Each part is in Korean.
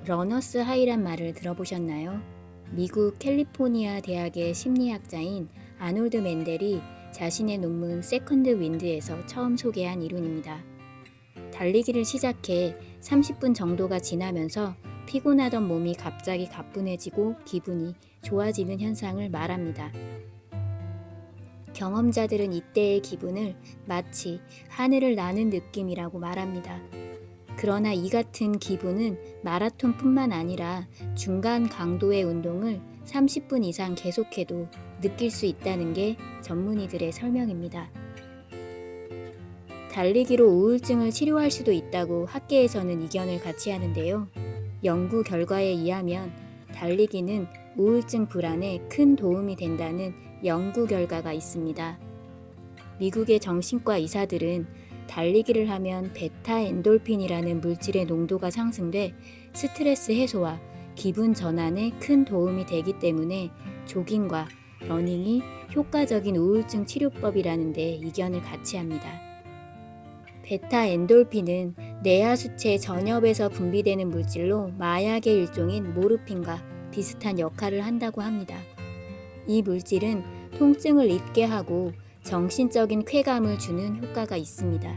러너스 하이란 말을 들어보셨나요? 미국 캘리포니아 대학의 심리학자인 아놀드 맨델이 자신의 논문 세컨드 윈드에서 처음 소개한 이론입니다. 달리기를 시작해 30분 정도가 지나면서 피곤하던 몸이 갑자기 가뿐해지고 기분이 좋아지는 현상을 말합니다. 경험자들은 이때의 기분을 마치 하늘을 나는 느낌이라고 말합니다. 그러나 이 같은 기분은 마라톤뿐만 아니라 중간 강도의 운동을 30분 이상 계속해도 느낄 수 있다는 게 전문의들의 설명입니다. 달리기로 우울증을 치료할 수도 있다고 학계에서는 이견을 같이 하는데요. 연구 결과에 의하면 달리기는 우울증 불안에 큰 도움이 된다는 연구 결과가 있습니다. 미국의 정신과 의사들은 달리기를 하면 베타 엔돌핀이라는 물질의 농도가 상승돼 스트레스 해소와 기분 전환에 큰 도움이 되기 때문에 조깅과 러닝이 효과적인 우울증 치료법이라는 데 이견을 같이 합니다. 베타 엔돌핀은 뇌하수체 전엽에서 분비되는 물질로 마약의 일종인 모르핀과 비슷한 역할을 한다고 합니다. 이 물질은 통증을 잊게 하고 정신적인 쾌감을 주는 효과가 있습니다.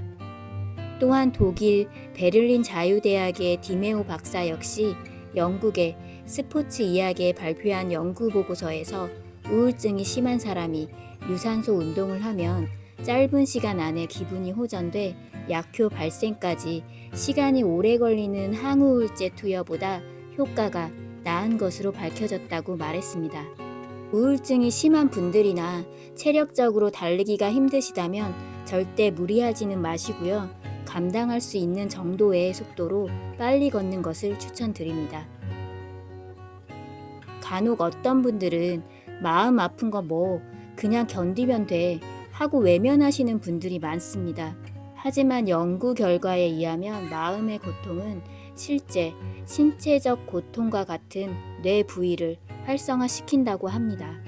또한 독일 베를린 자유대학의 디메오 박사 역시 영국의 스포츠 의학에 발표한 연구 보고서에서 우울증이 심한 사람이 유산소 운동을 하면 짧은 시간 안에 기분이 호전돼 약효 발생까지 시간이 오래 걸리는 항우울제 투여보다 효과가 나은 것으로 밝혀졌다고 말했습니다. 우울증이 심한 분들이나 체력적으로 달리기가 힘드시다면 절대 무리하지는 마시고요. 감당할 수 있는 정도의 속도로 빨리 걷는 것을 추천드립니다. 간혹 어떤 분들은 마음 아픈 거 뭐 그냥 견디면 돼 하고 외면하시는 분들이 많습니다. 하지만 연구 결과에 의하면 마음의 고통은 실제 신체적 고통과 같은 뇌 부위를 활성화시킨다고 합니다.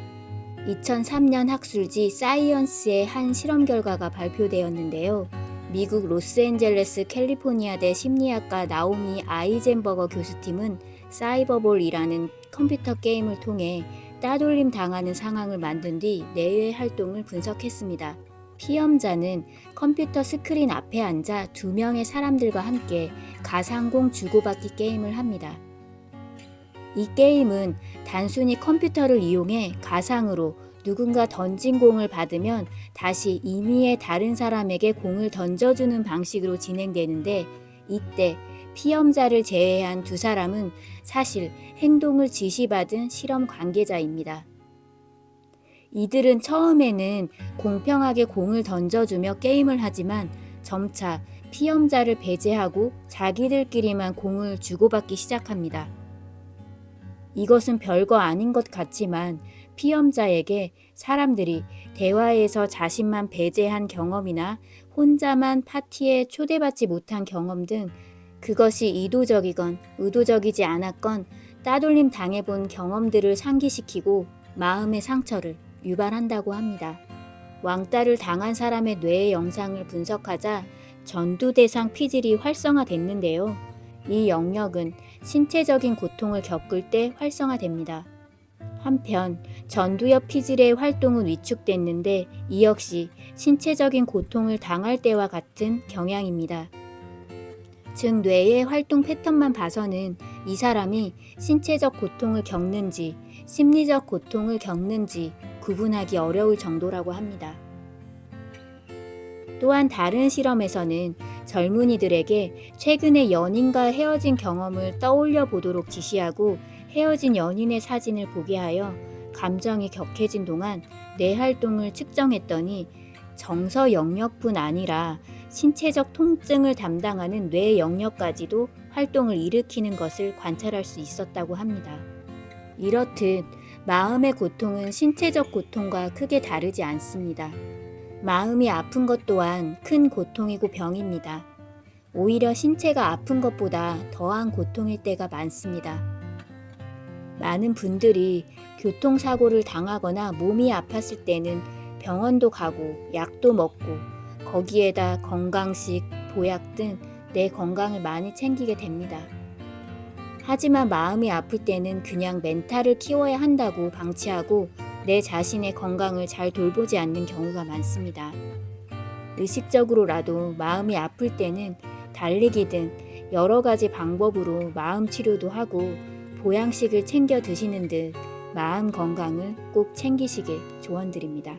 2003년 학술지 사이언스의 한 실험 결과가 발표되었는데요. 미국 로스앤젤레스 캘리포니아대 심리학과 나오미 아이젠버거 교수팀은 사이버볼이라는 컴퓨터 게임을 통해 따돌림 당하는 상황을 만든 뒤 뇌의 활동을 분석했습니다. 피험자는 컴퓨터 스크린 앞에 앉아 2명의 사람들과 함께 가상공 주고받기 게임을 합니다. 이 게임은 단순히 컴퓨터를 이용해 가상으로 누군가 던진 공을 받으면 다시 임의의 다른 사람에게 공을 던져주는 방식으로 진행되는데, 이때 피험자를 제외한 2사람은 사실 행동을 지시받은 실험 관계자입니다. 이들은 처음에는 공평하게 공을 던져주며 게임을 하지만 점차 피험자를 배제하고 자기들끼리만 공을 주고받기 시작합니다. 이것은 별거 아닌 것 같지만 피험자에게 사람들이 대화에서 자신만 배제한 경험이나 혼자만 파티에 초대받지 못한 경험 등 그것이 의도적이건 의도적이지 않았건 따돌림 당해본 경험들을 상기시키고 마음의 상처를 유발한다고 합니다. 왕따를 당한 사람의 뇌의 영상을 분석하자 전두대상 피질이 활성화됐는데요. 이 영역은 신체적인 고통을 겪을 때 활성화됩니다. 한편 전두엽 피질의 활동은 위축됐는데 이 역시 신체적인 고통을 당할 때와 같은 경향입니다. 즉 뇌의 활동 패턴만 봐서는 이 사람이 신체적 고통을 겪는지 심리적 고통을 겪는지 구분하기 어려울 정도라고 합니다. 또한 다른 실험에서는 젊은이들에게 최근에 연인과 헤어진 경험을 떠올려 보도록 지시하고 헤어진 연인의 사진을 보게 하여 감정이 격해진 동안 뇌 활동을 측정했더니 정서 영역뿐 아니라 신체적 통증을 담당하는 뇌 영역까지도 활동을 일으키는 것을 관찰할 수 있었다고 합니다. 이렇듯 마음의 고통은 신체적 고통과 크게 다르지 않습니다. 마음이 아픈 것 또한 큰 고통이고 병입니다. 오히려 신체가 아픈 것보다 더한 고통일 때가 많습니다. 많은 분들이 교통사고를 당하거나 몸이 아팠을 때는 병원도 가고 약도 먹고 거기에다 건강식, 보약 등 내 건강을 많이 챙기게 됩니다. 하지만 마음이 아플 때는 그냥 멘탈을 키워야 한다고 방치하고 내 자신의 건강을 잘 돌보지 않는 경우가 많습니다. 의식적으로라도 마음이 아플 때는 달리기든 여러 가지 방법으로 마음 치료도 하고 보양식을 챙겨 드시는 듯 마음 건강을 꼭 챙기시길 조언드립니다.